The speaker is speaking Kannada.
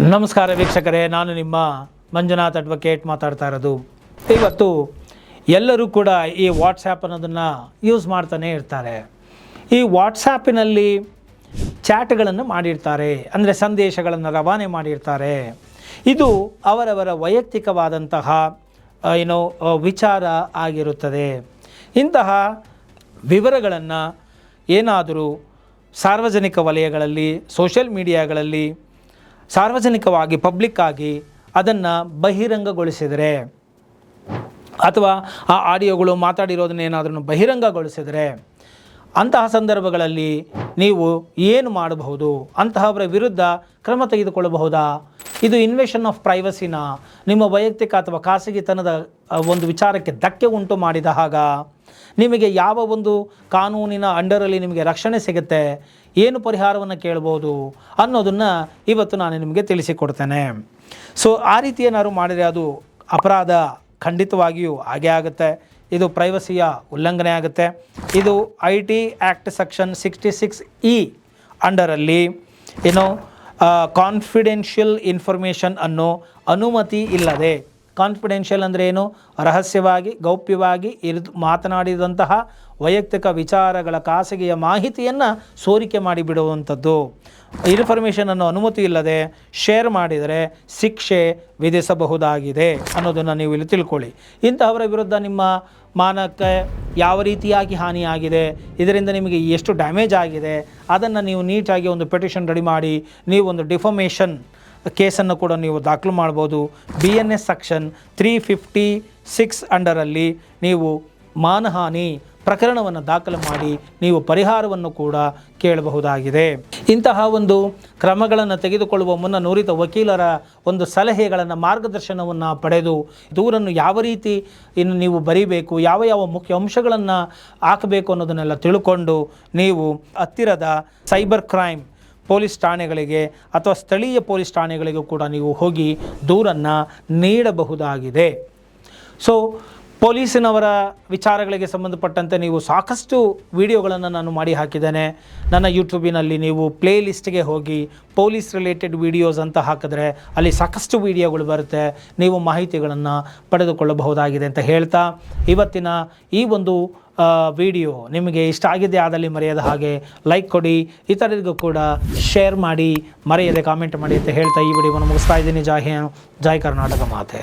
ನಮಸ್ಕಾರ ವೀಕ್ಷಕರೇ, ನಾನು ನಿಮ್ಮ ಮಂಜುನಾಥ್ ಅಡ್ವೊಕೇಟ್ ಮಾತಾಡ್ತಾ ಇರೋದು. ಇವತ್ತು ಎಲ್ಲರೂ ಕೂಡ ಈ ವಾಟ್ಸ್ಯಾಪ್ ಅನ್ನೋದನ್ನು ಯೂಸ್ ಮಾಡ್ತಾನೆ ಇರ್ತಾರೆ. ಈ ವಾಟ್ಸಾಪಿನಲ್ಲಿ ಚಾಟ್ಗಳನ್ನು ಮಾಡಿರ್ತಾರೆ, ಅಂದರೆ ಸಂದೇಶಗಳನ್ನು ರವಾನೆ ಮಾಡಿರ್ತಾರೆ. ಇದು ಅವರವರ ವೈಯಕ್ತಿಕವಾದಂತಹ ವಿಚಾರ ಆಗಿರುತ್ತದೆ. ಇಂತಹ ವಿವರಗಳನ್ನು ಏನಾದರೂ ಸಾರ್ವಜನಿಕ ವಲಯಗಳಲ್ಲಿ, ಸೋಷಿಯಲ್ ಮೀಡಿಯಾಗಳಲ್ಲಿ ಸಾರ್ವಜನಿಕವಾಗಿ ಪಬ್ಲಿಕ್ಕಾಗಿ ಅದನ್ನು ಬಹಿರಂಗಗೊಳಿಸಿದರೆ ಅಥವಾ ಆ ಆಡಿಯೋಗಳು ಮಾತಾಡಿರೋದನ್ನ ಏನಾದರೂ ಬಹಿರಂಗಗೊಳಿಸಿದರೆ ಅಂತಹ ಸಂದರ್ಭಗಳಲ್ಲಿ ನೀವು ಏನು ಮಾಡಬಹುದು? ಅಂತಹವರ ವಿರುದ್ಧ ಕ್ರಮ ತೆಗೆದುಕೊಳ್ಳಬಹುದಾ? ಇದು ಇನ್ವೇಷನ್ ಆಫ್ ಪ್ರೈವಸಿನ, ನಿಮ್ಮ ವೈಯಕ್ತಿಕ ಅಥವಾ ಖಾಸಗಿತನದ ಒಂದು ವಿಚಾರಕ್ಕೆ ಧಕ್ಕೆ ಉಂಟು ಮಾಡಿದ ಹಾಗ ನಿಮಗೆ ಯಾವ ಒಂದು ಕಾನೂನಿನ ಅಂಡರಲ್ಲಿ ನಿಮಗೆ ರಕ್ಷಣೆ ಸಿಗುತ್ತೆ, ಏನು ಪರಿಹಾರವನ್ನು ಕೇಳ್ಬೋದು ಅನ್ನೋದನ್ನು ಇವತ್ತು ನಾನು ನಿಮಗೆ ತಿಳಿಸಿಕೊಡ್ತೇನೆ. ಸೊ ಆ ರೀತಿ ಏನಾದ್ರು ಮಾಡಿದರೆ ಅದು ಅಪರಾಧ ಖಂಡಿತವಾಗಿಯೂ ಹಾಗೇ ಆಗುತ್ತೆ. ಇದು ಪ್ರೈವಸಿಯ ಉಲ್ಲಂಘನೆ ಆಗುತ್ತೆ. ಇದು IT ಆ್ಯಕ್ಟ್ ಸೆಕ್ಷನ್ 66E ಅಂಡರಲ್ಲಿ ಕಾನ್ಫಿಡೆನ್ಷಿಯಲ್ ಇನ್ಫಾರ್ಮೇಷನ್ ಅನ್ನೋ ಅನುಮತಿ ಇಲ್ಲದೆ, ಕಾನ್ಫಿಡೆನ್ಷಿಯಲ್ ಅಂದರೆ ಏನು? ರಹಸ್ಯವಾಗಿ ಗೌಪ್ಯವಾಗಿ ಮಾತನಾಡಿದಂತಹ ವೈಯಕ್ತಿಕ ವಿಚಾರಗಳ ಖಾಸಗಿಯ ಮಾಹಿತಿಯನ್ನು ಸೋರಿಕೆ ಮಾಡಿಬಿಡುವಂಥದ್ದು. ಇನ್ಫಾರ್ಮೇಷನನ್ನು ಅನುಮತಿ ಇಲ್ಲದೆ ಶೇರ್ ಮಾಡಿದರೆ ಶಿಕ್ಷೆ ವಿಧಿಸಬಹುದಾಗಿದೆ ಅನ್ನೋದನ್ನು ನೀವು ಇಲ್ಲಿ ತಿಳ್ಕೊಳ್ಳಿ. ಇಂತಹವರ ವಿರುದ್ಧ ನಿಮ್ಮ ಮಾನಕ್ಕೆ ಯಾವ ರೀತಿಯಾಗಿ ಹಾನಿಯಾಗಿದೆ, ಇದರಿಂದ ನಿಮಗೆ ಎಷ್ಟು ಡ್ಯಾಮೇಜ್ ಆಗಿದೆ, ಅದನ್ನು ನೀವು ನೀಟಾಗಿ ಒಂದು ಪೆಟಿಷನ್ ರೆಡಿ ಮಾಡಿ ನೀವು ಒಂದು ಡಿಫಮೇಷನ್ ಕೇಸನ್ನು ಕೂಡ ನೀವು ದಾಖಲು ಮಾಡ್ಬೋದು. BNS ಸೆಕ್ಷನ್ 356 ಅಂಡರಲ್ಲಿ ನೀವು ಮಾನಹಾನಿ ಪ್ರಕರಣವನ್ನು ದಾಖಲು ಮಾಡಿ ನೀವು ಪರಿಹಾರವನ್ನು ಕೂಡ ಕೇಳಬಹುದಾಗಿದೆ. ಇಂತಹ ಒಂದು ಕ್ರಮಗಳನ್ನು ತೆಗೆದುಕೊಳ್ಳುವ ಮುನ್ನ ನುರಿತ ವಕೀಲರ ಒಂದು ಸಲಹೆಗಳನ್ನು, ಮಾರ್ಗದರ್ಶನವನ್ನು ಪಡೆದು ದೂರನ್ನು ಯಾವ ರೀತಿ ಇನ್ನು ನೀವು ಬರೀಬೇಕು, ಯಾವ ಮುಖ್ಯ ಅಂಶಗಳನ್ನು ಹಾಕಬೇಕು ಅನ್ನೋದನ್ನೆಲ್ಲ ತಿಳ್ಕೊಂಡು ನೀವು ಹತ್ತಿರದ ಸೈಬರ್ ಕ್ರೈಮ್ ಪೊಲೀಸ್ ಠಾಣೆಗಳಿಗೆ ಅಥವಾ ಸ್ಥಳೀಯ ಪೊಲೀಸ್ ಠಾಣೆಗಳಿಗೂ ಕೂಡ ನೀವು ಹೋಗಿ ದೂರನ್ನು ನೀಡಬಹುದಾಗಿದೆ. ಸೊ ಪೊಲೀಸಿನವರ ವಿಚಾರಗಳಿಗೆ ಸಂಬಂಧಪಟ್ಟಂತೆ ನೀವು ಸಾಕಷ್ಟು ವಿಡಿಯೋಗಳನ್ನು ನಾನು ಮಾಡಿ ಹಾಕಿದ್ದೇನೆ. ನನ್ನ ಯೂಟ್ಯೂಬಿನಲ್ಲಿ ನೀವು ಪ್ಲೇ ಲಿಸ್ಟ್ಗೆ ಹೋಗಿ ಪೊಲೀಸ್ ರಿಲೇಟೆಡ್ ವಿಡಿಯೋಸ್ ಅಂತ ಹಾಕಿದ್ರೆ ಅಲ್ಲಿ ಸಾಕಷ್ಟು ವಿಡಿಯೋಗಳು ಬರುತ್ತೆ, ನೀವು ಮಾಹಿತಿಗಳನ್ನು ಪಡೆದುಕೊಳ್ಳಬಹುದಾಗಿದೆ ಅಂತ ಹೇಳ್ತಾ ಇವತ್ತಿನ ಈ ಒಂದು ವಿಡಿಯೋ ನಿಮಗೆ ಇಷ್ಟ ಆಗಿದೆ ಆದಲ್ಲಿ ಮರೆಯದ ಹಾಗೆ ಲೈಕ್ ಕೊಡಿ, ಇತರರಿಗೂ ಕೂಡ ಶೇರ್ ಮಾಡಿ, ಮರೆಯದೆ ಕಾಮೆಂಟ್ ಮಾಡಿ ಅಂತ ಹೇಳ್ತಾ ಈ ವಿಡಿಯೋವನ್ನು ಮುಗಿಸ್ತಾ ಇದ್ದೀನಿ. ಜೈ ಹಿಂದ್, ಜೈ ಕರ್ನಾಟಕ ಮಾತೆ.